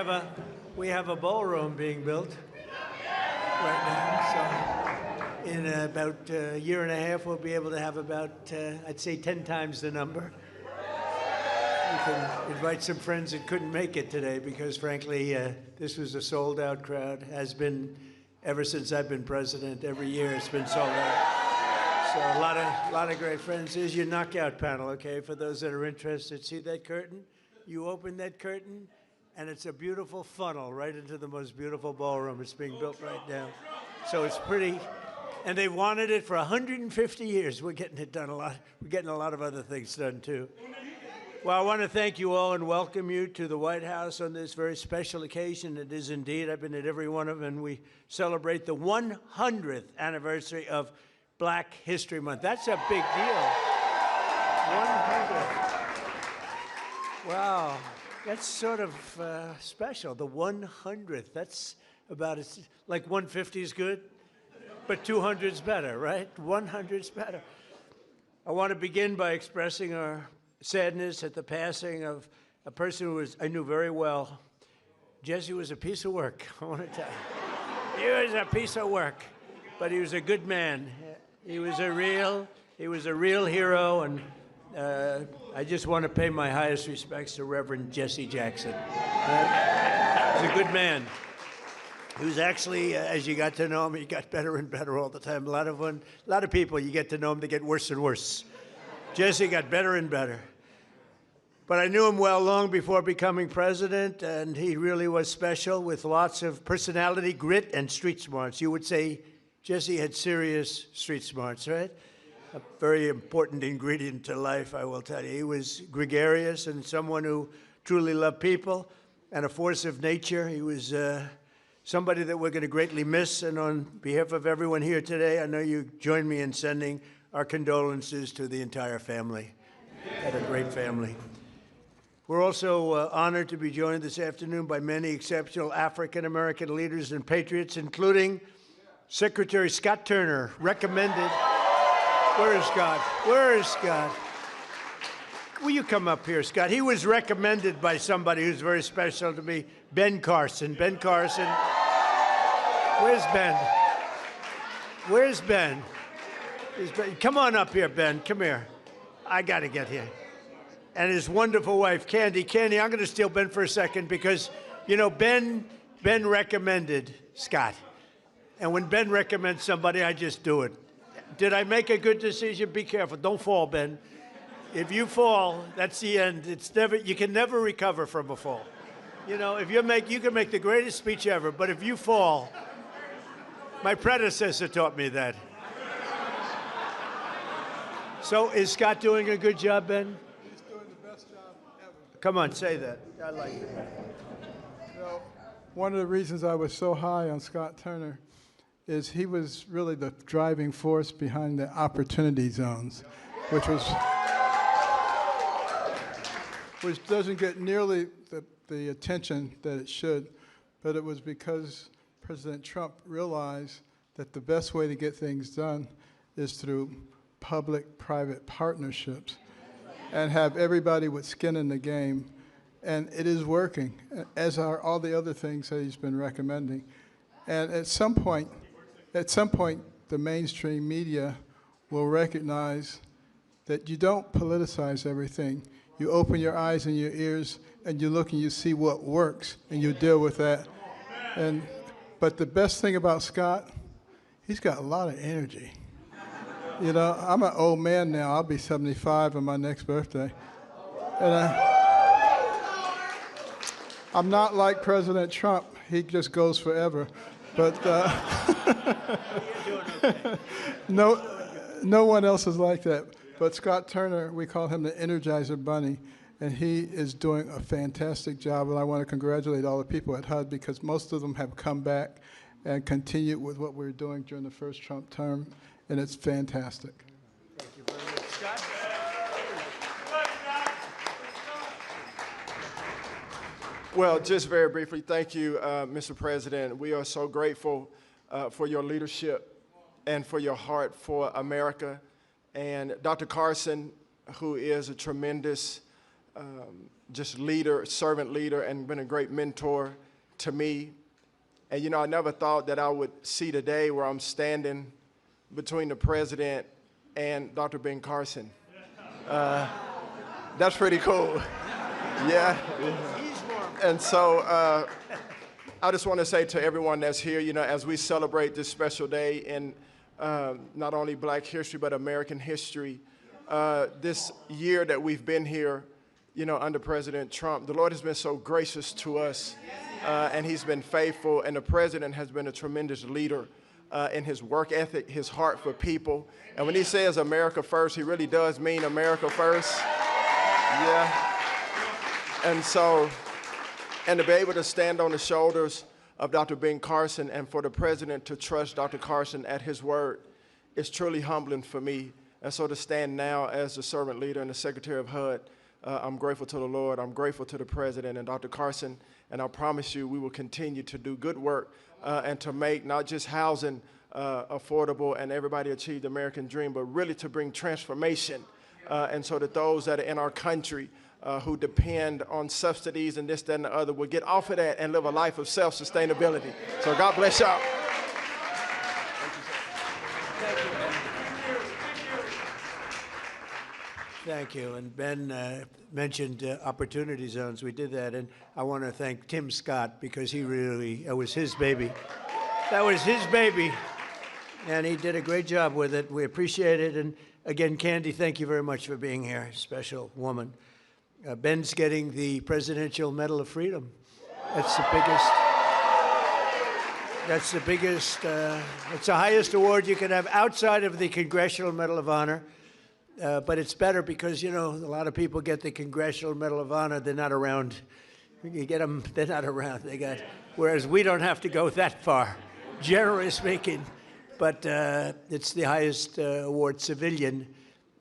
have a ballroom being built right now. So in about a year and a half, we'll be able to have about, I'd say, 10 times the number. We can invite some friends that couldn't make it today because, frankly, this was a sold-out crowd. Has been ever since I've been president. Every year it's been sold out. So a lot of great friends. Here's your knockout panel, okay? For those that are interested, see that curtain? You open that curtain, and it's a beautiful funnel right into the most beautiful ballroom. It's being built right now. So it's pretty, and they wanted it for 150 years. We're getting it done a lot. We're getting a lot of other things done, too. Well, I want to thank you all and welcome you to the White House on this very special occasion. It is indeed. I've been at every one of them, and we celebrate the 100th anniversary of Black History Month. That's a big deal. 100. Wow. That's sort of special, the 100th. That's about, like 150 is good, but 200 is better, right? 100 is better. I want to begin by expressing our sadness at the passing of a person who I knew very well. Jesse was a piece of work, I want to tell you. He was a piece of work, but he was a good man. He was a real hero, and I just want to pay my highest respects to Reverend Jesse Jackson. He was a good man. He was actually, as you got to know him, he got better and better all the time. A lot of people, you get to know him, they get worse and worse. Jesse got better and better. But I knew him well long before becoming president, and he really was special with lots of personality, grit, and street smarts. You would say Jesse had serious street smarts, right? A very important ingredient to life, I will tell you. He was gregarious and someone who truly loved people and a force of nature. He was somebody that we're going to greatly miss, and on behalf of everyone here today, I know you join me in sending our condolences to the entire family. Had a great family. We're also honored to be joined this afternoon by many exceptional African-American leaders and patriots, including Secretary Scott Turner, recommended. Where is Scott? Where is Scott? Will you come up here, Scott? He was recommended by somebody who's very special to me, Ben Carson. Ben Carson. Where's Ben? Where's Ben? Come on up here, Ben. Come here. I got to get here. And his wonderful wife, Candy. Candy, I'm going to steal Ben for a second because, you know, Ben recommended Scott. And when Ben recommends somebody, I just do it. Did I make a good decision? Be careful. Don't fall, Ben. If you fall, that's the end. You can never recover from a fall. You know, you can make the greatest speech ever, but if you fall, my predecessor taught me that. So is Scott doing a good job, Ben? He's doing the best job ever. Come on, say that. I like it. You know, one of the reasons I was so high on Scott Turner is he was really the driving force behind the opportunity zones, which doesn't get nearly the attention that it should, but it was because President Trump realized that the best way to get things done is through public-private partnerships and have everybody with skin in the game. And it is working, as are all the other things that he's been recommending. And at some point, the mainstream media will recognize that you don't politicize everything. You open your eyes and your ears, and you look and you see what works, and you deal with that. But the best thing about Scott, he's got a lot of energy. You know, I'm an old man now. I'll be 75 on my next birthday. And I'm not like President Trump. He just goes forever. But no one else is like that. But Scott Turner, we call him the Energizer Bunny, and he is doing a fantastic job. And I want to congratulate all the people at HUD because most of them have come back and continued with what we were doing during the first Trump term, and it's fantastic. Thank you very much, Scott. Well, just very briefly, thank you, Mr. President. We are so grateful for your leadership and for your heart for America. And Dr. Carson, who is a tremendous just leader, servant leader, and been a great mentor to me. And, you know, I never thought that I would see the day where I'm standing between the president and Dr. 𝗟𝗃𝗃𝗲. That's pretty cool. Yeah. And so I just want to say to everyone that's here, you know, as we celebrate this special day in not only Black history, but American history, this year that we've been here, you know, under President Trump, the Lord has been so gracious to us, and he's been faithful, and the president has been a tremendous leader in his work ethic, his heart for people. And when he says America first, he really does mean America first. Yeah. And so, and to be able to stand on the shoulders of Dr. 𝗟𝗃𝗃𝗲 and for the president to trust Dr. Carson at his word is truly humbling for me. And so to stand now as the servant leader and the secretary of HUD, I'm grateful to the Lord, I'm grateful to the president and Dr. Carson, and I promise you we will continue to do good work and to make not just housing affordable and everybody achieve the American dream, but really to bring transformation. And so that those that are in our country who depend on subsidies and this, that, and the other will get off of that and live a life of self-sustainability. So God bless y'all. Thank you. And Ben mentioned opportunity zones. We did that, and I want to thank Tim Scott because he really, it was his baby. That was his baby, and he did a great job with it. We appreciate it. And again, Candy, thank you very much for being here. Special woman. Ben's getting the Presidential Medal of Freedom. That's the biggest. That's the biggest. It's the highest award you can have outside of the Congressional Medal of Honor. But it's better because, you know, a lot of people get the Congressional Medal of Honor. They're not around. You get them, they're not around. They got, whereas we don't have to go that far, generally speaking. But it's the highest award, civilian.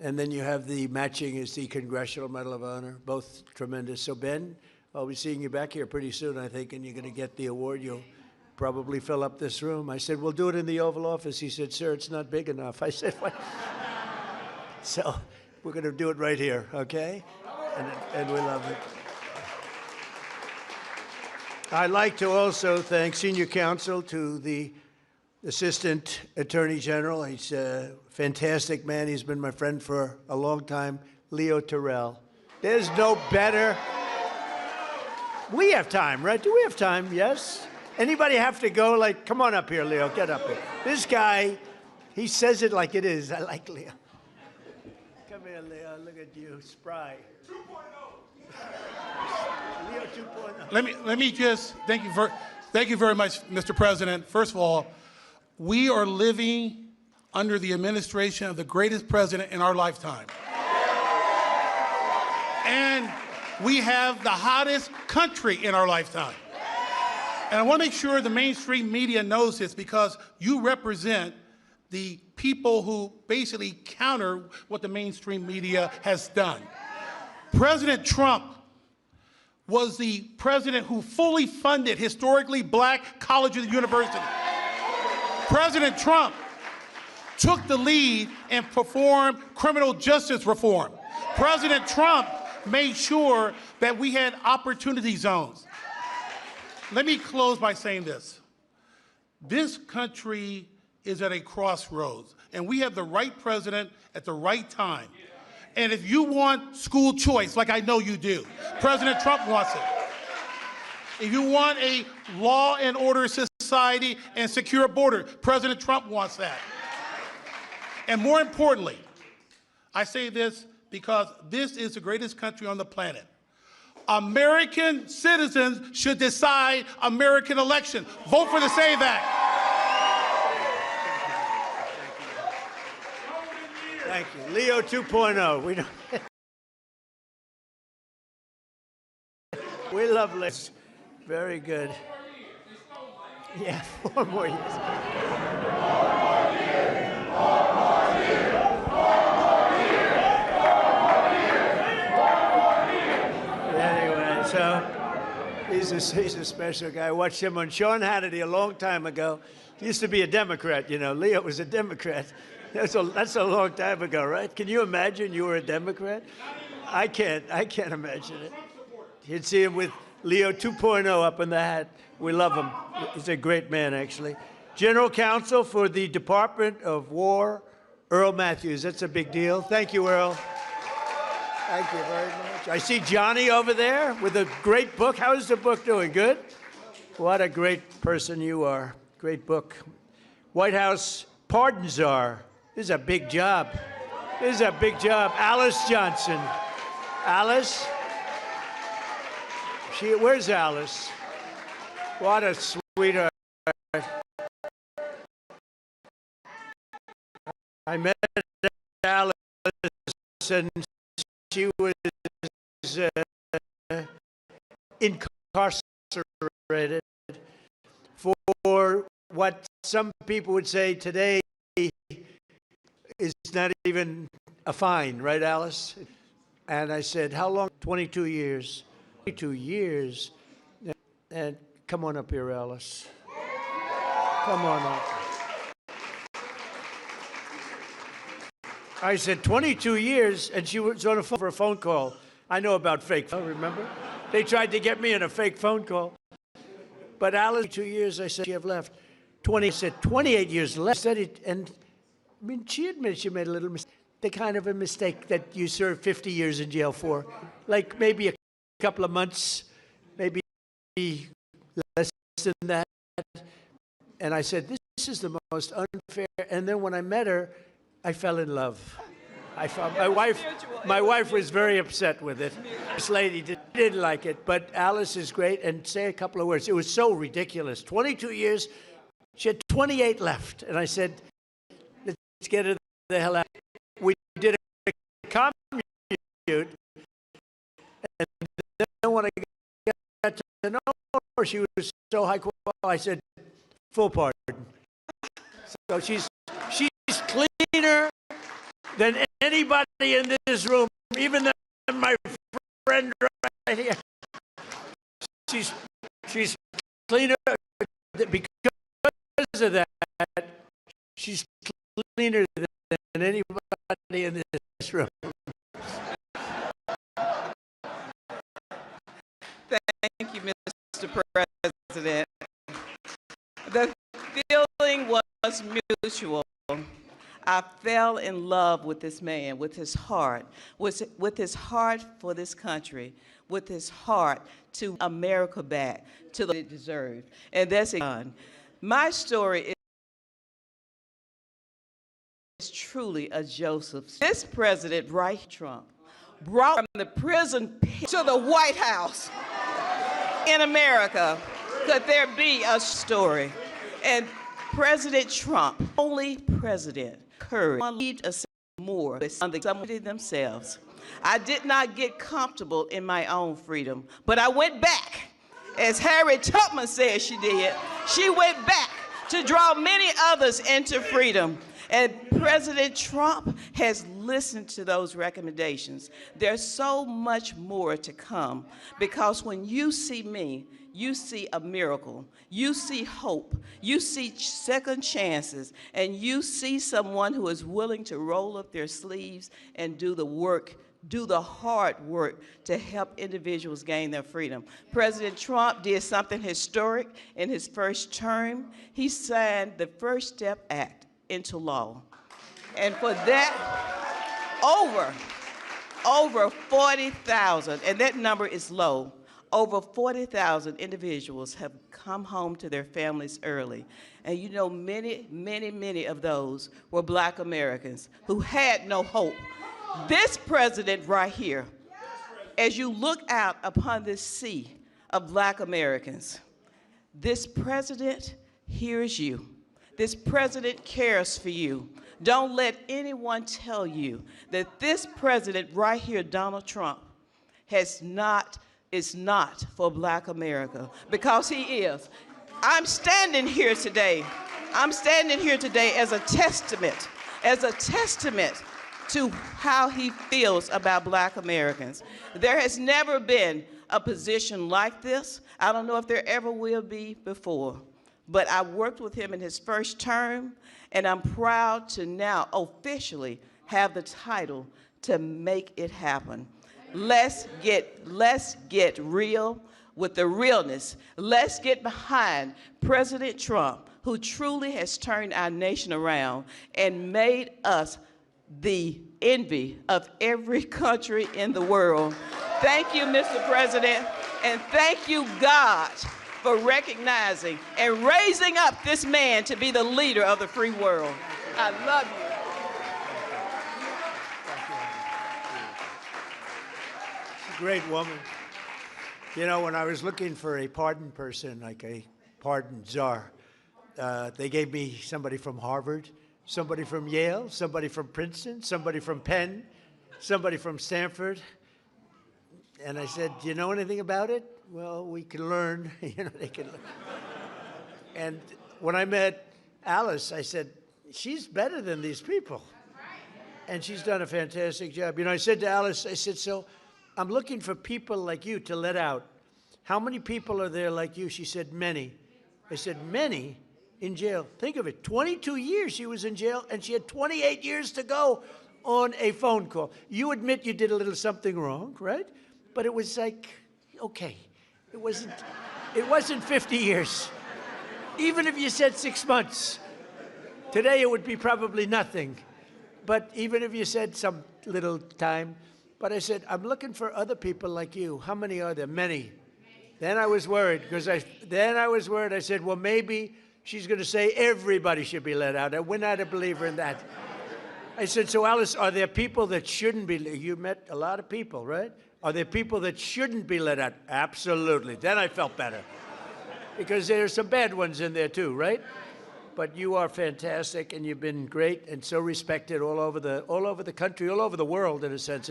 And then you have the matching is the Congressional Medal of Honor, both tremendous. So, Ben, I'll be seeing you back here pretty soon, I think, and you're going to get the award. You'll probably fill up this room. I said, we'll do it in the Oval Office. He said, sir, it's not big enough. I said, what? So we're going to do it right here, okay? And we love it. I'd like to also thank senior counsel to the Assistant Attorney General. He's a fantastic man. He's been my friend for a long time, Leo Terrell. There's no better. We have time, right? Do we have time? Yes? Anybody have to go? Like, come on up here, Leo. Get up here. This guy, he says it like it is. I like Leo. Come here, Leo. Look at you. Spry. 2.0. Leo 2.0. Let me just thank you very much, Mr. President. First of all, we are living under the administration of the greatest president in our lifetime. And we have the hottest country in our lifetime. And I want to make sure the mainstream media knows this because you represent the people who basically counter what the mainstream media has done. President Trump was the president who fully funded historically black colleges and universities. President Trump took the lead and performed criminal justice reform. President Trump made sure that we had opportunity zones. Let me close by saying this. This country is at a crossroads, and we have the right president at the right time. And if you want school choice, like I know you do, President Trump wants it. If you want a law and order society and secure border, President Trump wants that. And more importantly, I say this because this is the greatest country on the planet. American citizens should decide American elections. Vote for the SAVE Act. Thank you. Leo 2.0. We don't. We love this. Very good. Yeah, 4 more years. Anyway, so he's a special guy. I watched him on Sean Hannity a long time ago. He used to be a Democrat, you know. Leo was a Democrat. That's a long time ago, right? Can you imagine you were a Democrat? I can't imagine it. You'd see him with Leo 2.0 up in the hat. We love him. He's a great man, actually. General Counsel for the Department of War, Earl Matthews. That's a big deal. Thank you, Earl. Thank you very much. I see Johnny over there with a great book. How is the book doing? Good? What a great person you are. Great book. White House Pardon Czar. This is a big job. This is a big job. Alice Johnson. Alice? Where's Alice? What a sweetheart. I met Alice and she was incarcerated for what some people would say today is not even a fine, right, Alice? And I said, how long? 22 years. 22 years. And come on up here, Alice. Come on up. I said, 22 years, and she was on a phone for a phone call. I know about fake phone, remember? They tried to get me in a fake phone call. But Alice, 2 years, I said, you have left. 20, I said, 28 years left. I said it, and I mean, she admitted she made a little mistake. The kind of a mistake that you serve 50 years in jail for. Like maybe a couple of months, maybe less than that. And I said, this is the most unfair. And then when I met her, I fell in love. I found my wife was very upset with it. This lady didn't like it, but Alice is great. And say a couple of words. It was so ridiculous. 22 years, she had 28 left. And I said, let's get her the hell out. We did a commute. And then when I got to know her, she was so high quality, I said, full pardon. So she's cleaner than anybody in this room, even than my friend right here. She's cleaner because of that. She's cleaner than anybody in this room. Thank you, Mr. President. The feeling was mutual. I fell in love with this man, with his heart for this country, with his heart to America back to what it deserved. And that's it. My story is truly a Joseph. This president, right, Trump, brought from the prison to the White House. In America, could there be a story? And President Trump, only president, courage, lead us more on the themselves. I did not get comfortable in my own freedom, but I went back, as Harriet Tubman said she did. She went back to draw many others into freedom. And President Trump has listened to those recommendations. There's so much more to come, because when you see me, you see a miracle, you see hope, you see second chances, and you see someone who is willing to roll up their sleeves and do the work, do the hard work to help individuals gain their freedom. President Trump did something historic in his first term. He signed the First Step Act into law. And for that, over 40,000, and that number is low, over 40,000 individuals have come home to their families early. And you know, many of those were Black Americans who had no hope. This president right here, as you look out upon this sea of Black Americans, this president hears you. This president cares for you. Don't let anyone tell you that this president right here, Donald Trump, is not for Black America, because he is. I'm standing here today as a testament to how he feels about Black Americans. There has never been a position like this. I don't know if there ever will be before. But I worked with him in his first term, and I'm proud to now officially have the title to make it happen. Let's get real with the realness. Let's get behind President Trump, who truly has turned our nation around and made us the envy of every country in the world. Thank you, Mr. President, and thank you, God, for recognizing and raising up this man to be the leader of the free world. I love you. Great woman. You know, when I was looking for a pardon person, like a pardon czar, they gave me somebody from Harvard, somebody from Yale, somebody from Princeton, somebody from Penn, somebody from Stanford. And I said, do you know anything about it? Well, we can learn. You know, they can learn. And when I met Alice, I said, she's better than these people. And she's done a fantastic job. You know, I said to Alice, I said, so I'm looking for people like you to let out. How many people are there like you? She said, many. I said, many in jail? Think of it, 22 years she was in jail, and she had 28 years to go on a phone call. You admit you did a little something wrong, right? But it was like, okay, it wasn't 50 years. Even if you said 6 months, today it would be probably nothing. But even if you said some little time, but I said, I'm looking for other people like you. How many are there? Many. Then I was worried, because I said, well, maybe she's going to say everybody should be let out. We're not a believer in that. I said, so Alice, are there people that shouldn't be? You met a lot of people, right? Are there people that shouldn't be let out? Absolutely. Then I felt better, because there are some bad ones in there too, right? But you are fantastic, and you've been great and so respected all over the country, all over the world, in a sense.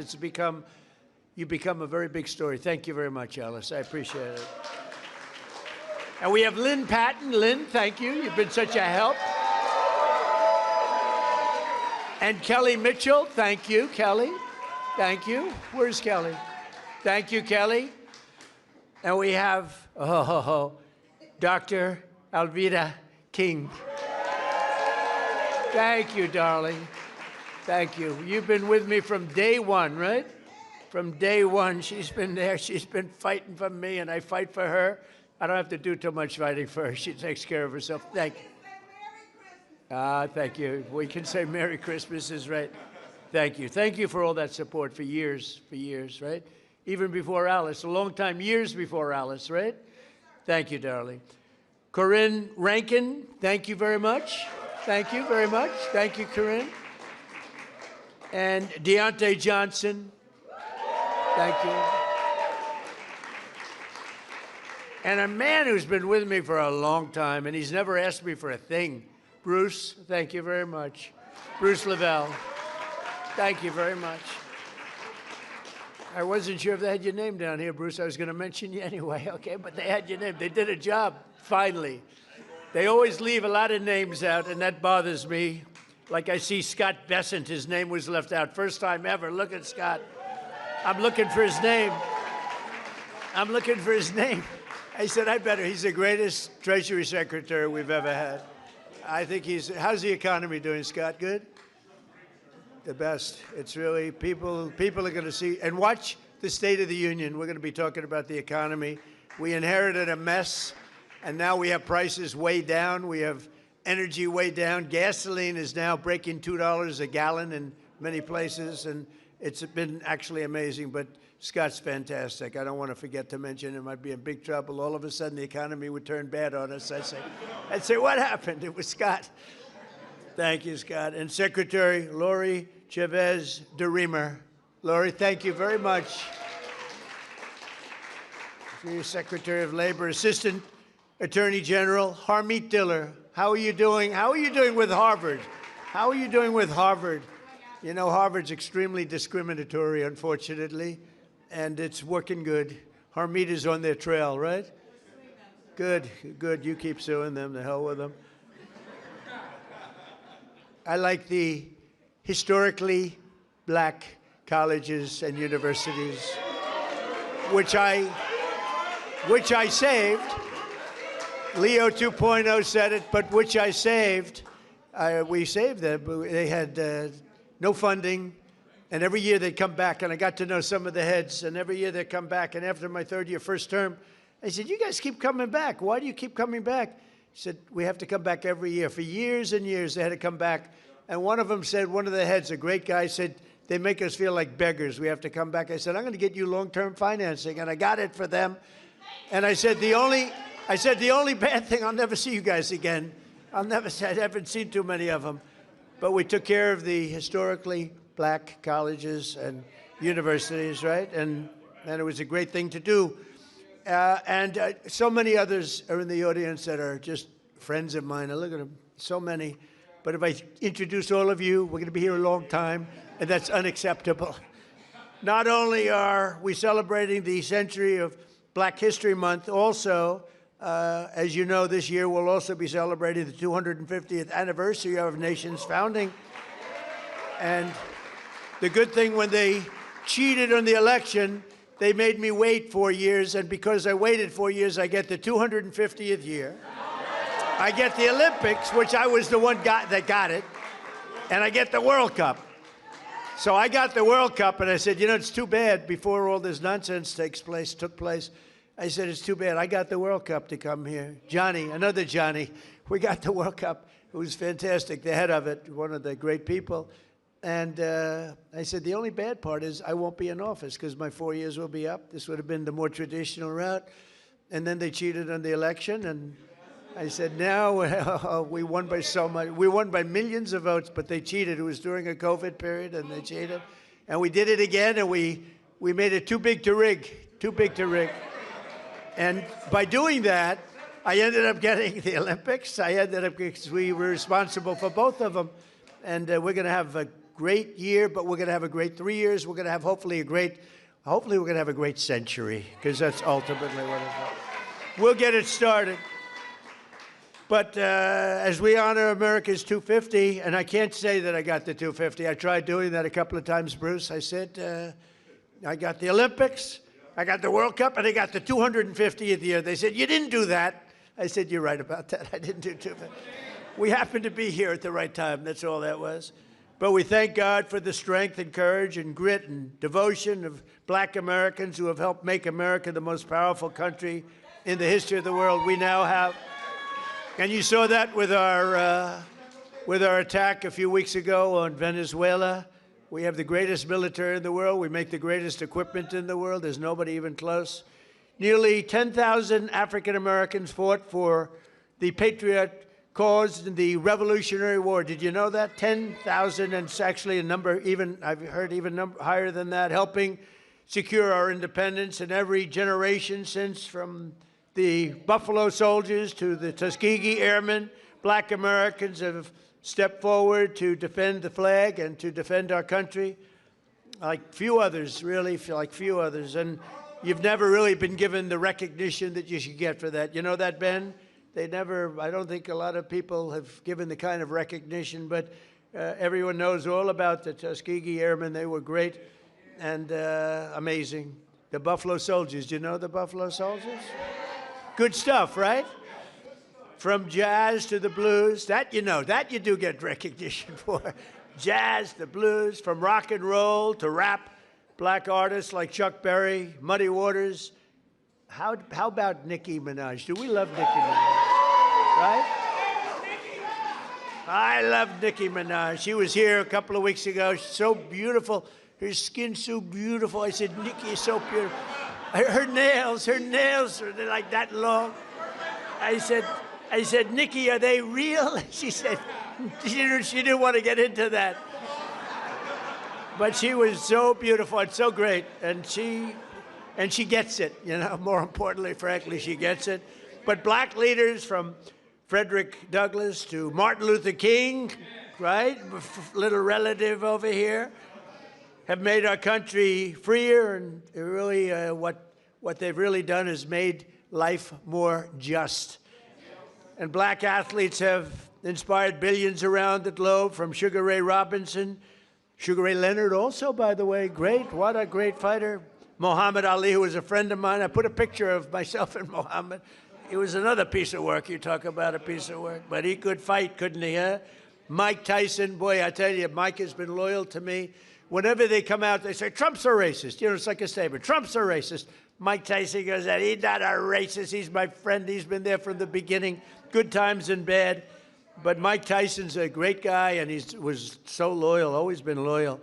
You've become a very big story. Thank you very much, Alice. I appreciate it. And we have Lynn Patton. Lynn, thank you. You've been such a help. And Kelly Mitchell, thank you, Kelly. Thank you. Where's Kelly? Thank you, Kelly. And we have Dr. 𝗟𝗶𝘃𝗲. Thank you, darling. Thank you. You've been with me from day one, right? From day one, she's been there. She's been fighting for me, and I fight for her. I don't have to do too much fighting for her. She takes care of herself. Thank you. Thank you. We can say Merry Christmas is right. Thank you. Thank you for all that support for years, right? Even before Alice, a long time, years before Alice, right? Thank you, darling. Corinne Rankin, thank you very much. Thank you very much. Thank you, Corinne. And Deontay Johnson, thank you. And a man who's been with me for a long time, and he's never asked me for a thing. Bruce, thank you very much. Bruce Lavelle, thank you very much. I wasn't sure if they had your name down here, Bruce. I was going to mention you anyway, okay? But they had your name. They did a job, finally. They always leave a lot of names out, and that bothers me. Like I see Scott Bessent, his name was left out. First time ever. Look at Scott. I'm looking for his name. I'm looking for his name. I said, I better. He's the greatest Treasury Secretary we've ever had. I think how's the economy doing, Scott? Good? The best. It's really, people are going to see, and watch the State of the Union. We're going to be talking about the economy. We inherited a mess, and now we have prices way down. We have energy way down. Gasoline is now breaking $2 a gallon in many places, and it's been actually amazing. But Scott's fantastic. I don't want to forget to mention it. Might be in big trouble. All of a sudden, the economy would turn bad on us. I'd say, what happened? It was Scott. Thank you, Scott. And Secretary Lori Chavez DeRemer. Lori, thank you very much. Secretary of Labor, Assistant Attorney General Harmeet Diller. How are you doing? How are you doing with Harvard? How are you doing with Harvard? You know, Harvard's extremely discriminatory, unfortunately, and it's working good. Harmeet is on their trail, right? Good, good. You keep suing them. The hell with them. I like the historically black colleges and universities, which I saved. Leo 2.0 said it, but which I saved. We saved them. They had no funding, And every year they'd come back, and I got to know some of the heads, and every year they'd come back. And after my third year, first term, I said, you guys keep coming back. Why do you keep coming back? He said, we have to come back every year. For years and years, they had to come back. And one of them said, one of the heads, a great guy, said, they make us feel like beggars. We have to come back. I said, I'm going to get you long-term financing. And I got it for them. And I said, the only bad thing, I'll never see you guys again. I haven't seen too many of them. But we took care of the historically black colleges and universities, right? And it was a great thing to do. So many others are in the audience that are just friends of mine. I look at them, so many. But if I introduce all of you, we're going to be here a long time, and that's unacceptable. Not only are we celebrating the century of Black History Month, also, as you know, this year we'll also be celebrating the 250th anniversary of our nation's founding. And the good thing, when they cheated on the election, they made me wait 4 years, and because I waited 4 years, I get the 250th year. I get the Olympics, which I was the one that got it, and I get the World Cup. So I got the World Cup, and I said, you know, it's too bad before all this nonsense took place. I said, it's too bad. I got the World Cup to come here. Johnny, another Johnny, we got the World Cup. It was fantastic, the head of it, one of the great people. And I said, the only bad part is I won't be in office because my 4 years will be up. This would have been the more traditional route. And then they cheated on the election. And I said, now we won by so much. We won by millions of votes, but they cheated. It was during a COVID period, and they cheated. And we did it again, and we made it too big to rig, too big to rig. And by doing that, I ended up getting the Olympics. Because we were responsible for both of them. And we're going to have a great year, but we're going to have a great 3 years. We're going to have hopefully we're going to have a great century, because that's ultimately what it's about. We'll get it started. But as we honor America's 250, and I can't say that I got the 250. I tried doing that a couple of times, Bruce. I said, I got the Olympics, I got the World Cup, and I got the 250th year. They said, you didn't do that. I said, you're right about that. I didn't do 250. We happened to be here at the right time. That's all that was. But we thank God for the strength and courage and grit and devotion of black Americans who have helped make America the most powerful country in the history of the world we now have. And you saw that with our attack a few weeks ago on Venezuela. We have the greatest military in the world. We make the greatest equipment in the world. There's nobody even close. Nearly 10,000 African Americans fought for the patriot cause in the Revolutionary War. Did you know that? 10,000, and it's actually a number I've heard even higher than that, helping secure our independence in every generation since, from the Buffalo Soldiers to the Tuskegee Airmen. Black Americans have stepped forward to defend the flag and to defend our country like few others, really, like few others. And you've never really been given the recognition that you should get for that. You know that, Ben? I don't think a lot of people have given the kind of recognition, but everyone knows all about the Tuskegee Airmen. They were great and amazing. The Buffalo Soldiers. Do you know the Buffalo Soldiers? Good stuff, right? From jazz to the blues. That you know, that you do get recognition for. Jazz, the blues, from rock and roll to rap. Black artists like Chuck Berry, Muddy Waters. How about Nicki Minaj? Do we love Nicki Minaj? Right? I love Nicki Minaj. She was here a couple of weeks ago. She's so beautiful. Her skin's so beautiful. I said, Nicki is so beautiful. Her nails are like that long. I said, Nicki, are they real? She said, she didn't want to get into that. But she was so beautiful and so great. And she gets it, you know, more importantly, frankly, she gets it. But black leaders, from Frederick Douglass to Martin Luther King, right, little relative over here, have made our country freer, and really what they've really done is made life more just. And black athletes have inspired billions around the globe, from Sugar Ray Robinson, Sugar Ray Leonard also, by the way, great, what a great fighter. Muhammad Ali, who was a friend of mine. I put a picture of myself and Muhammad. It was another piece of work. You talk about a piece of work. But he could fight, couldn't he, huh? Mike Tyson, boy, I tell you, Mike has been loyal to me. whenever they come out, they say, Trump's a racist. You know, it's like a statement. Trump's a racist. Mike Tyson goes, he's not a racist. He's my friend. He's been there from the beginning, good times and bad. But Mike Tyson's a great guy, and he was so loyal, always been loyal.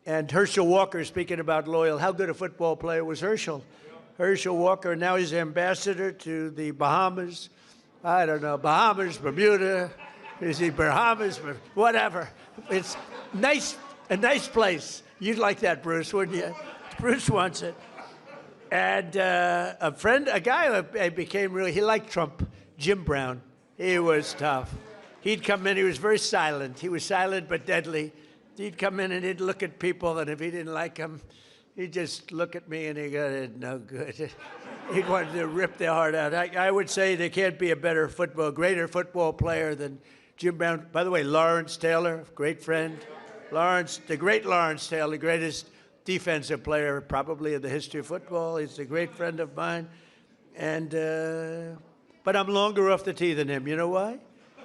And Herschel Walker, speaking about loyal, how good a football player was Herschel? Herschel Walker, now he's ambassador to the Bahamas. I don't know, Bahamas, Bermuda, is he Bahamas, whatever. It's nice, a nice place. You'd like that, Bruce, wouldn't you? Bruce wants it. And a guy I became really, he liked Trump, Jim Brown. He was tough. He'd come in, he was very silent. He was silent but deadly. He'd come in and he'd look at people, and if he didn't like them, he'd just look at me and he'd go, no good. He wanted to rip their heart out. I would say there can't be a greater football player than Jim Brown. By the way, Lawrence Taylor, great friend. The great Lawrence Taylor, the greatest defensive player probably in the history of football. He's a great friend of mine. And, but I'm longer off the tee than him. You know why?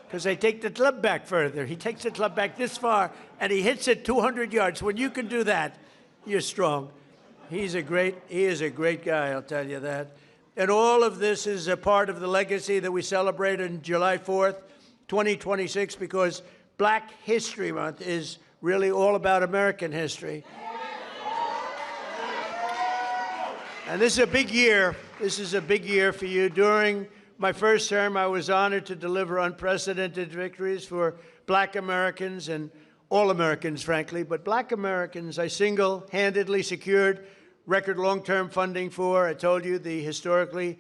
Because I take the club back further. He takes the club back this far, and he hits it 200 yards. When you can do that, you're strong. He is a great guy, I'll tell you that. And all of this is a part of the legacy that we celebrate on July 4th, 2026, because Black History Month is really all about American history. And this is a big year. This is a big year for you. During my first term, I was honored to deliver unprecedented victories for Black Americans and all Americans, frankly, but Black Americans I single-handedly secured record long-term funding for. I told you the historically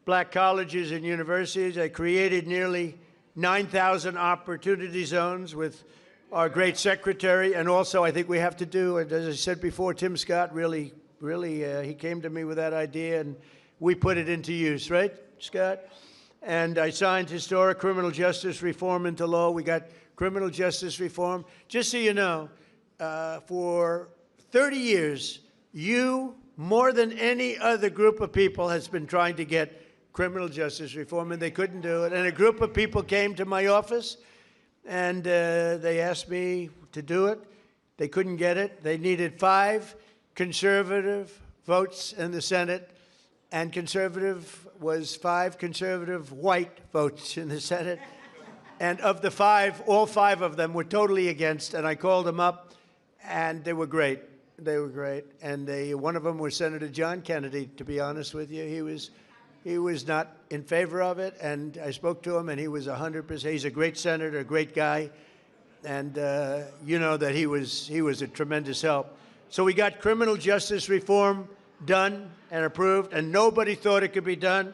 Black colleges and universities. I created nearly 9,000 opportunity zones with our great secretary, and also I think we have to do, and as I said before, Tim Scott really, he came to me with that idea, and we put it into use, right, Scott? And I signed historic criminal justice reform into law. We got criminal justice reform. Just so you know, for 30 years, you, more than any other group of people, has been trying to get criminal justice reform, and they couldn't do it. And a group of people came to my office, and they asked me to do it. They couldn't get it. They needed 5 conservative votes in the Senate, and conservative was 5 conservative white votes in the Senate. And of the 5, all 5 of them were totally against, and I called them up, and they were great. They were great. And one of them was Senator John Kennedy, to be honest with you. He was not in favor of it, and I spoke to him, and he was 100%. He's a great senator, a great guy, and you know that he was a tremendous help. So we got criminal justice reform done and approved, and nobody thought it could be done.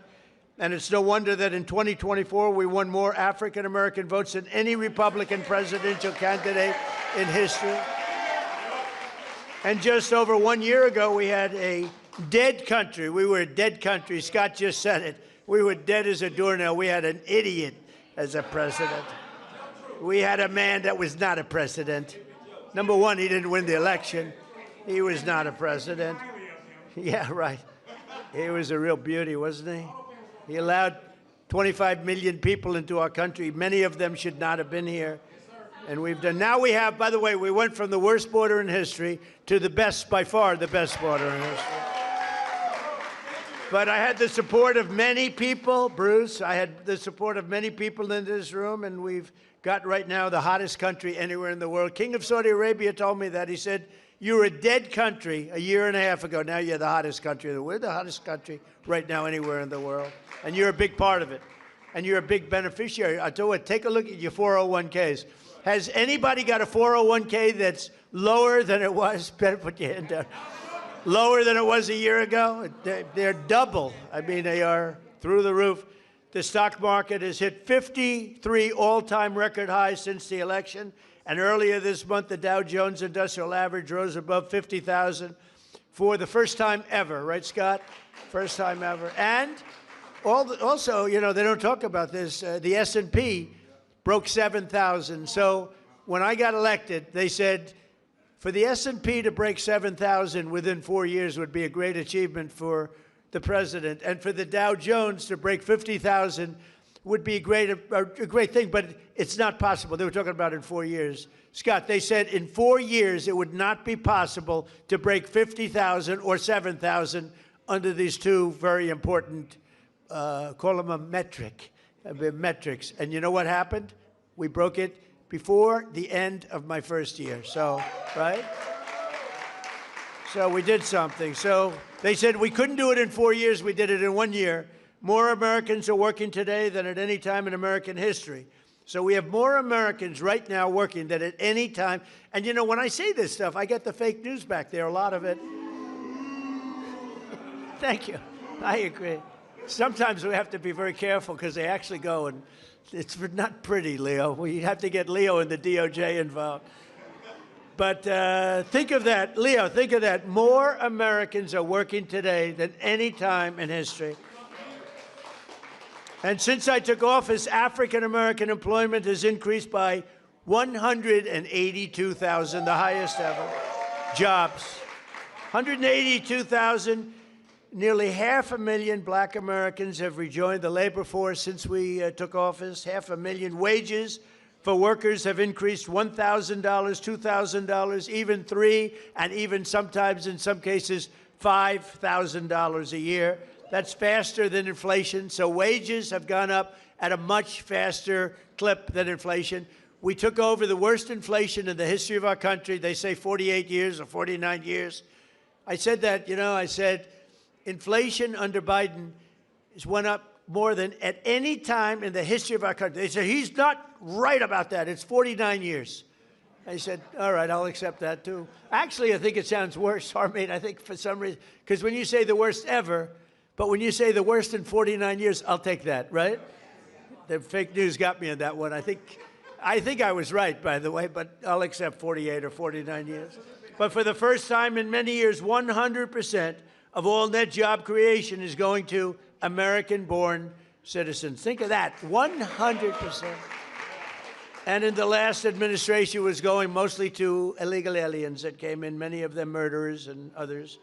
And it's no wonder that in 2024, we won more African-American votes than any Republican presidential candidate in history. And just over 1 year ago, we had a dead country. We were a dead country. Scott just said it. We were dead as a doornail. We had an idiot as a president. We had a man that was not a president. Number one, he didn't win the election. He was not a president. Yeah, right. He was a real beauty, wasn't he? He allowed 25 million people into our country. Many of them should not have been here. And we've done. Now we have, by the way, we went from the worst border in history to the best, by far, the best border in history. But I had the support of many people, Bruce. I had the support of many people in this room, and we've got right now the hottest country anywhere in the world. King of Saudi Arabia told me that. He said, you were a dead country a year and a half ago. Now you're the hottest country. We're the hottest country right now anywhere in the world. And you're a big part of it. And you're a big beneficiary. I tell you what, take a look at your 401ks. Has anybody got a 401k that's lower than it was? Better put your hand down. Lower than it was a year ago? They're double. I mean, they are through the roof. The stock market has hit 53 all-time record highs since the election. And earlier this month, the Dow Jones Industrial Average rose above 50,000 for the first time ever. Right, Scott? First time ever. And also, you know, they don't talk about this. The S&P broke 7,000. So when I got elected, they said for the S&P to break 7,000 within 4 years would be a great achievement for the president. And for the Dow Jones to break 50,000 would be a great thing, but it's not possible. They were talking about in 4 years. Scott, they said in 4 years it would not be possible to break 50,000 or 7,000 under these two very important, call them a metrics. And you know what happened? We broke it before the end of my first year. So, right? So we did something. So they said we couldn't do it in 4 years. We did it in 1 year. More Americans are working today than at any time in American history. So we have more Americans right now working than at any time. And you know, when I say this stuff, I get the fake news back there, a lot of it. Thank you. I agree. Sometimes we have to be very careful because they actually go, and it's not pretty, Leo. We have to get Leo and the DOJ involved. But think of that, Leo, think of that. More Americans are working today than any time in history. And since I took office, African-American employment has increased by 182,000, the highest ever. Jobs. 182,000. Nearly 500,000 black Americans have rejoined the labor force since we took office. 500,000 wages for workers have increased $1,000, $2,000, even $3,000, and even sometimes, in some cases, $5,000 a year. That's faster than inflation. So wages have gone up at a much faster clip than inflation. We took over the worst inflation in the history of our country. They say 48 years or 49 years. I said that, you know, I said inflation under Biden has went up more than at any time in the history of our country. They said, he's not right about that. It's 49 years. I said, all right, I'll accept that too. Actually, I think it sounds worse, Harmeet. I think for some reason, because when you say the worst ever, but when you say the worst in 49 years, I'll take that, right? The fake news got me on that one. I think I was right, by the way, but I'll accept 48 or 49 years. But for the first time in many years, 100% of all net job creation is going to American-born citizens. Think of that, 100%. And in the last administration, it was going mostly to illegal aliens that came in, many of them murderers and others.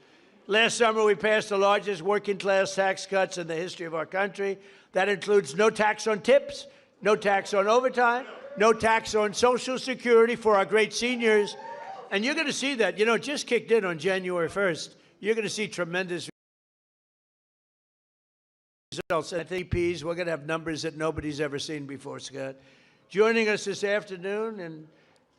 Last summer, we passed the largest working-class tax cuts in the history of our country. That includes no tax on tips, no tax on overtime, no tax on Social Security for our great seniors. And you're going to see that. You know, it just kicked in on January 1st. You're going to see tremendous results at EPs. We're going to have numbers that nobody's ever seen before, Scott. Joining us this afternoon, and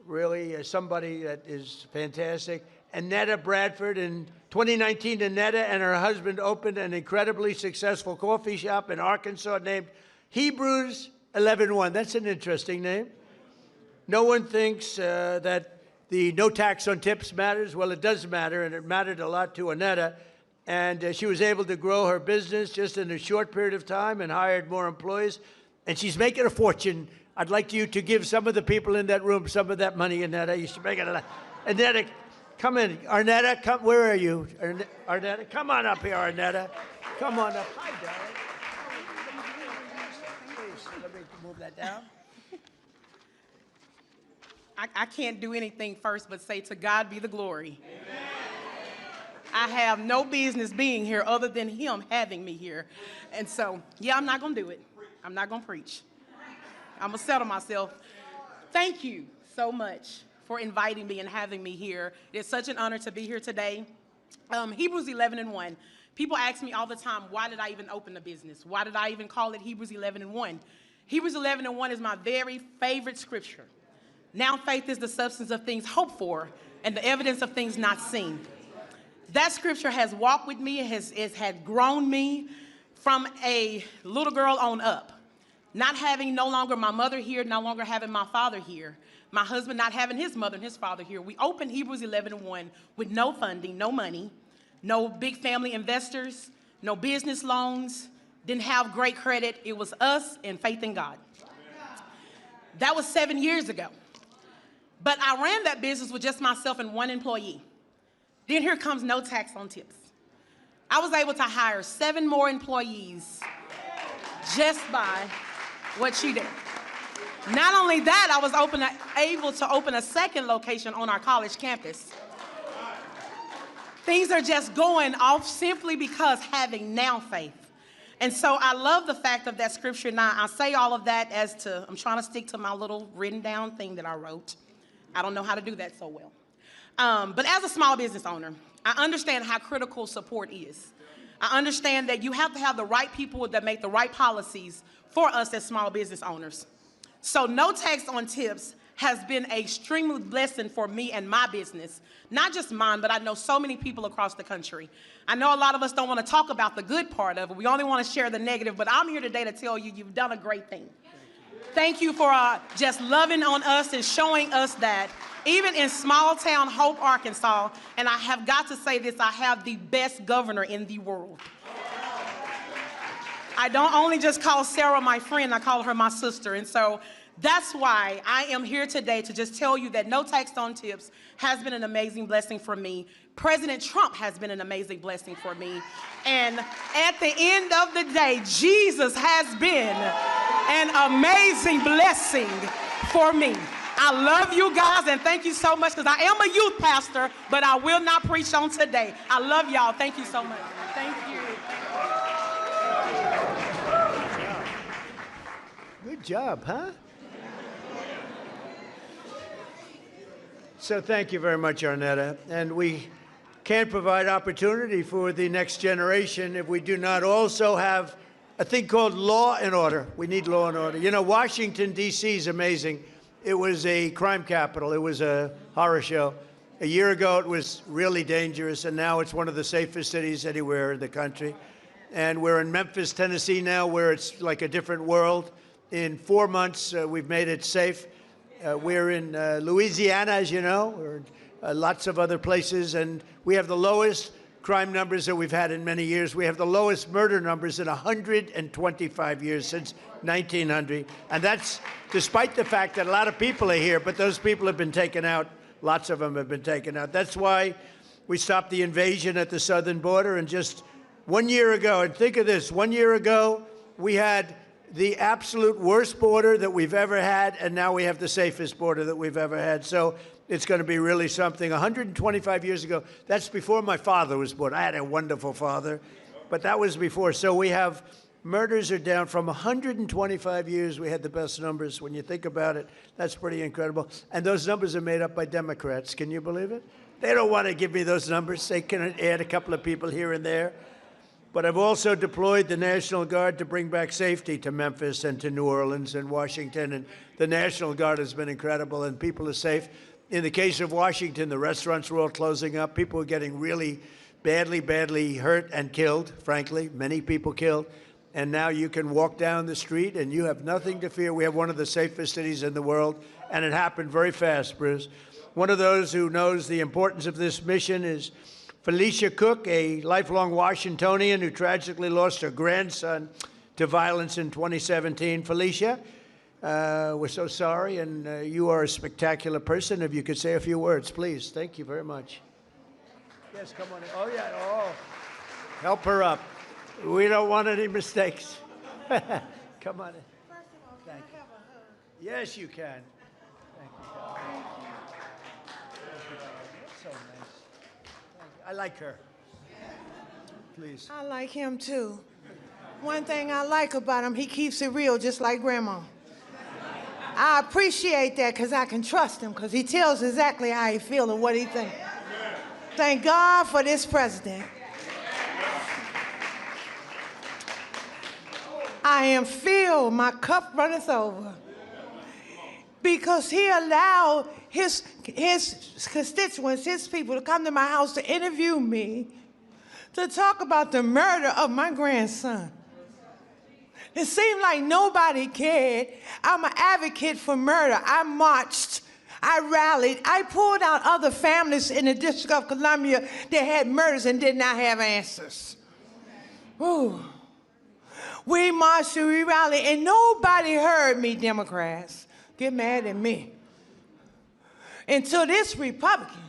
really somebody that is fantastic, Annetta Bradford. In 2019, Annetta and her husband opened an incredibly successful coffee shop in Arkansas named Hebrews 11:1. That's an interesting name. No one thinks that the no tax on tips matters. Well, it does matter, and it mattered a lot to Annetta. And she was able to grow her business just in a short period of time and hired more employees. And she's making a fortune. I'd like you to give some of the people in that room some of that money, Annetta. You should make it a lot. Annetta, come in. Arnetta, come. Where are you? Arnetta, come on up here, Arnetta. Come on up. Hi, darling. Please, let me move that down. I can't do anything first but say to God be the glory. Amen. I have no business being here other than him having me here. And so, yeah, I'm not going to do it. I'm not going to preach. I'm going to settle myself. Thank you so much for inviting me and having me here. It's such an honor to be here today. Hebrews 11:1. People ask me all the time, why did I even open the business? Why did I even call it Hebrews 11:1? Hebrews 11:1 is my very favorite scripture. Now faith is the substance of things hoped for and the evidence of things not seen. That scripture has walked with me, it has grown me from a little girl on up. Not having no longer my mother here, no longer having my father here, my husband not having his mother and his father here. We opened Hebrews 11:1 with no funding, no money, no big family investors, no business loans, didn't have great credit. It was us and faith in God. That was 7 years ago. But I ran that business with just myself and one employee. Then here comes no tax on tips. I was able to hire 7 more employees just by what she did. Not only that, I was able to open a second location on our college campus. Things are just going off simply because having now faith. And so I love the fact of that scripture. Now, I say all of that as to, I'm trying to stick to my little written down thing that I wrote. I don't know how to do that so well. But as a small business owner, I understand how critical support is. I understand that you have to have the right people that make the right policies for us as small business owners. So no tax on tips has been an extreme blessing for me and my business. Not just mine, but I know so many people across the country. I know a lot of us don't want to talk about the good part of it. We only want to share the negative, but I'm here today to tell you you've done a great thing. Thank you for just loving on us and showing us that even in small town Hope, Arkansas, and I have got to say this, I have the best governor in the world. I don't only just call Sarah my friend, I call her my sister. And so that's why I am here today to just tell you that no tax on tips has been an amazing blessing for me. President Trump has been an amazing blessing for me. And at the end of the day, Jesus has been an amazing blessing for me. I love you guys, and thank you so much, because I am a youth pastor, but I will not preach on today. I love y'all. Thank you so much. Thank you. Good job, huh? So thank you very much, Arnetta. And we can't provide opportunity for the next generation if we do not also have a thing called law and order. We need law and order. You know, Washington, D.C. is amazing. It was a crime capital. It was a horror show. A year ago, it was really dangerous, and now it's one of the safest cities anywhere in the country. And we're in Memphis, Tennessee now, where it's like a different world. In 4 months, we've made it safe. We're in Louisiana, as you know, or lots of other places, and we have the lowest crime numbers that we've had in many years. We have the lowest murder numbers in 125 years, since 1900. And that's despite the fact that a lot of people are here, but those people have been taken out. Lots of them have been taken out. That's why we stopped the invasion at the southern border. And just 1 year ago, and think of this, 1 year ago, we had the absolute worst border that we've ever had, and now we have the safest border that we've ever had. So it's going to be really something. 125 years ago, that's before my father was born. I had a wonderful father, but that was before. So we have, murders are down from 125 years. We had the best numbers. When you think about it, that's pretty incredible. And those numbers are made up by Democrats. Can you believe it? They don't want to give me those numbers. They can add a couple of people here and there. But I've also deployed the National Guard to bring back safety to Memphis and to New Orleans and Washington. And the National Guard has been incredible, and people are safe. In the case of Washington, the restaurants were all closing up. People were getting really badly hurt and killed, frankly, many people killed. And now you can walk down the street and you have nothing to fear. We have one of the safest cities in the world, and it happened very fast, Bruce. One of those who knows the importance of this mission is Felicia Cook, a lifelong Washingtonian who tragically lost her grandson to violence in 2017. Felicia, we're so sorry, and you are a spectacular person. If you could say a few words, please. Thank you very much. Yes, come on in. Oh, yeah. Oh, help her up. We don't want any mistakes. Come on in. First of all, can I have a hug? Yes, you can. Thank you. That's so nice. I like her. Please. I like him too. One thing I like about him, he keeps it real, just like Grandma. I appreciate that because I can trust him, because he tells exactly how he feels and what he thinks. Thank God for this president. I am filled, my cup runneth over, because he allowed his constituents, his people, to come to my house to interview me, to talk about the murder of my grandson. It seemed like nobody cared. I'm an advocate for murder. I marched, I rallied, I pulled out other families in the District of Columbia that had murders and did not have answers. Ooh. We marched and we rallied, and nobody heard me, Democrats. Get mad at me. Until this Republican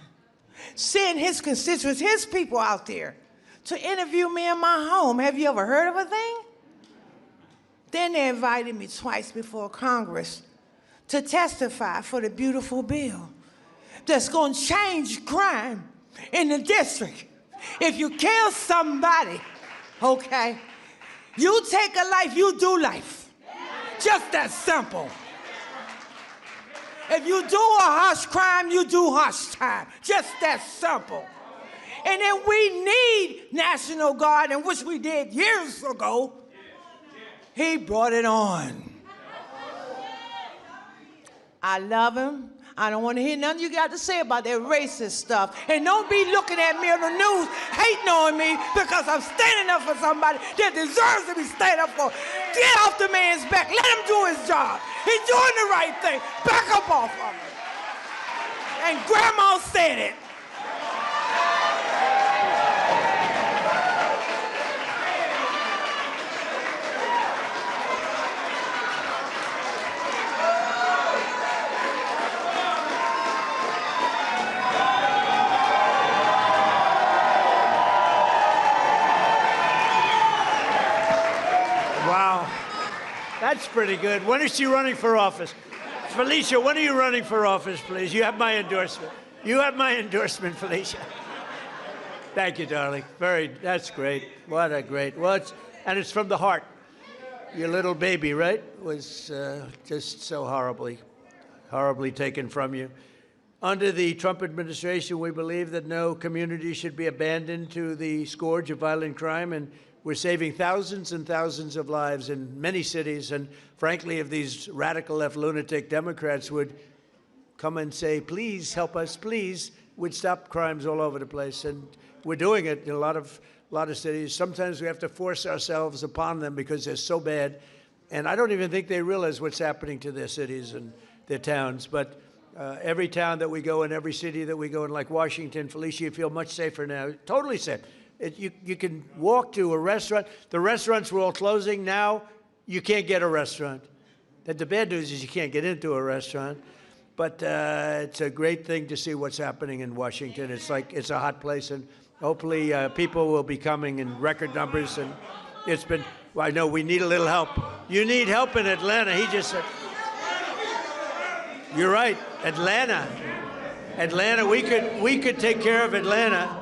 sent his constituents, his people out there to interview me in my home. Have you ever heard of a thing? Then they invited me twice before Congress to testify for the beautiful bill that's going to change crime in the district. If you kill somebody, okay, You take a life, you do life. Just that simple. If you do a harsh crime, you do harsh time. Just that simple. And then we need National Guard, and which we did years ago. He brought it on. I love him. I don't want to hear nothing you got to say about that racist stuff. And don't be looking at me on the news hating on me because I'm standing up for somebody that deserves to be standing up for. Get off the man's back. Let him do his job. He's doing the right thing. Back up off of him. And Grandma said it. Wow, that's pretty good. When is she running for office? Felicia, when are you running for office, please? You have my endorsement. You have my endorsement, Felicia. Thank you, darling. That's great. What a great, and it's from the heart. Your little baby, right, was just so horribly taken from you. Under the Trump administration, we believe that no community should be abandoned to the scourge of violent crime, and we're saving thousands and thousands of lives in many cities. And frankly, if these radical left lunatic Democrats would come and say, please help us, please, we'd stop crimes all over the place. And we're doing it in a lot of cities. Sometimes we have to force ourselves upon them because they're so bad. And I don't even think they realize what's happening to their cities and their towns. But every town that we go in, every city that we go in, like Washington, Felicia, you feel much safer now, totally safe. You can walk to a restaurant. The restaurants were all closing. Now you can't get a restaurant. The bad news is you can't get into a restaurant. But it's a great thing to see what's happening in Washington. It's like it's a hot place, and hopefully people will be coming in record numbers. And it's been, well, I know we need a little help. You need help in Atlanta. He just said, you're right, Atlanta, we could take care of Atlanta.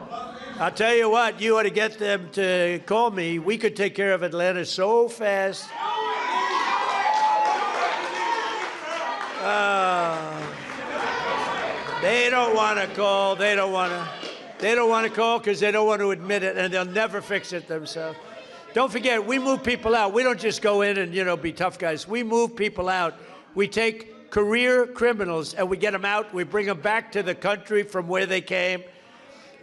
I'll tell you what, you ought to get them to call me. We could take care of Atlanta so fast. They don't want to call. They don't want to call because they don't want to admit it, and they'll never fix it themselves. Don't forget, we move people out. We don't just go in and, be tough guys. We move people out. We take career criminals and we get them out. We bring them back to the country from where they came.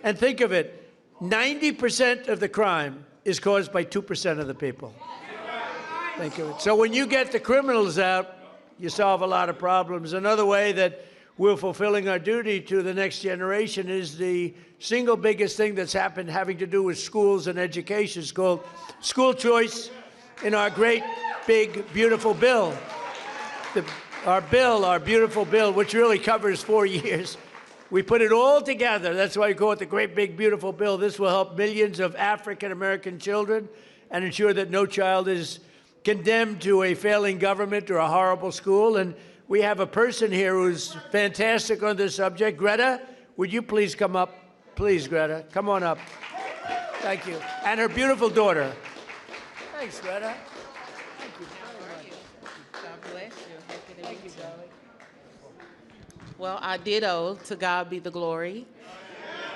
And think of it. 90% of the crime is caused by 2% of the people. Think of it. So when you get the criminals out, you solve a lot of problems. Another way that we're fulfilling our duty to the next generation is the single biggest thing that's happened having to do with schools and education. It's called school choice in our great, big, beautiful bill. Our beautiful bill, which really covers 4 years. We put it all together. That's why we call it the great, big, beautiful bill. This will help millions of African-American children and ensure that no child is condemned to a failing government or a horrible school. And we have a person here who's fantastic on this subject. Greta, would you please come up? Please, Greta, come on up. Thank you. And her beautiful daughter. Thanks, Greta. Thank you very much. God bless you. Thank you, darling. Well, I ditto, to God be the glory.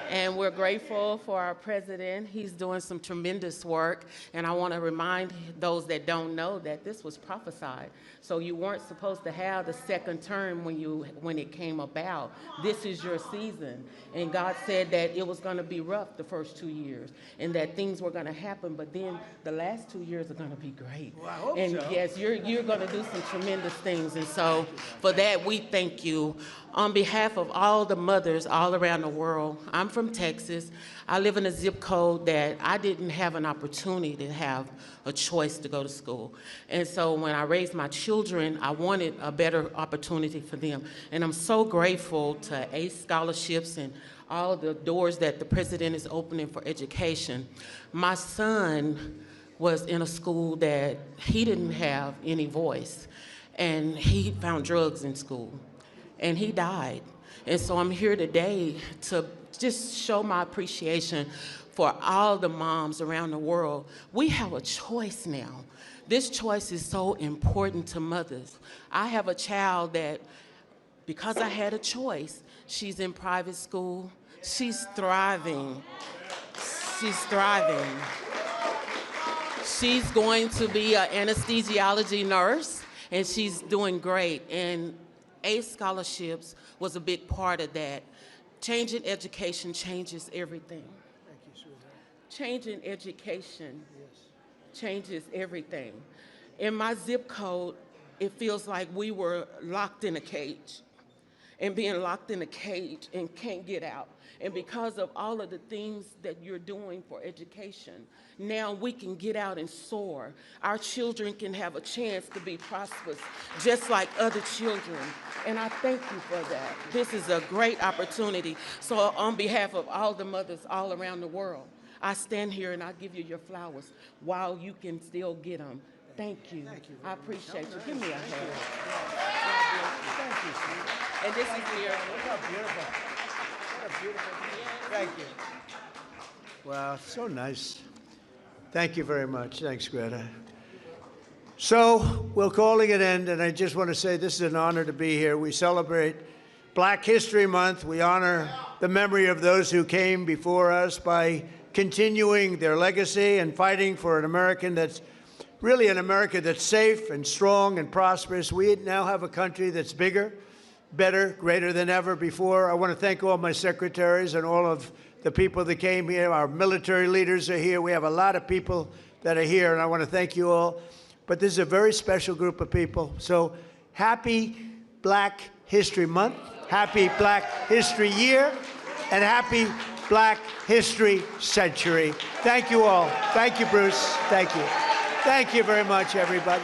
And we're grateful for our president. He's doing some tremendous work. And I want to remind those that don't know that this was prophesied. So you weren't supposed to have the second term when it came about. This is your season. And God said that it was going to be rough the first 2 years and that things were going to happen. But then the last 2 years are going to be great. Well, I hope and so. yes, you're going to do some tremendous things. And so for that, we thank you. On behalf of all the mothers all around the world, I'm from Texas. I live in a zip code that I didn't have an opportunity to have a choice to go to school. And so when I raised my children, I wanted a better opportunity for them. And I'm so grateful to ACE scholarships and all the doors that the president is opening for education. My son was in a school that he didn't have any voice, and he found drugs in school. And he died. And so I'm here today to just show my appreciation for all the moms around the world. We have a choice now. This choice is so important to mothers. I have a child that, because I had a choice, she's in private school. She's thriving. She's thriving. She's going to be an anesthesiology nurse, and she's doing great. And ACE scholarships was a big part of that. Changing education changes everything. Thank you, sweetheart. Changing education changes everything. In my zip code, it feels like we were locked in a cage, and being locked in a cage and can't get out. And because of all of the things that you're doing for education, now we can get out and soar. Our children can have a chance to be prosperous, just like other children. And I thank you for that. This is a great opportunity. So on behalf of all the mothers all around the world, I stand here and I give you your flowers while you can still get them. Thank you. Thank you. I appreciate you. Give me a hand. Thank you, sweetheart. And this is here. Look how beautiful. What a beautiful thing. Thank you. Wow, so nice. Thank you very much. Thanks, Greta. So we're calling it end, and I just want to say this is an honor to be here. We celebrate Black History Month. We honor the memory of those who came before us by continuing their legacy and fighting for an American that's really an America that's safe and strong and prosperous. We now have a country that's bigger, better, greater than ever before. I want to thank all my secretaries and all of the people that came here. Our military leaders are here. We have a lot of people that are here, and I want to thank you all. But this is a very special group of people. So happy Black History Month, happy Black History Year, and happy Black History Century. Thank you all. Thank you, Bruce. Thank you. Thank you very much, everybody.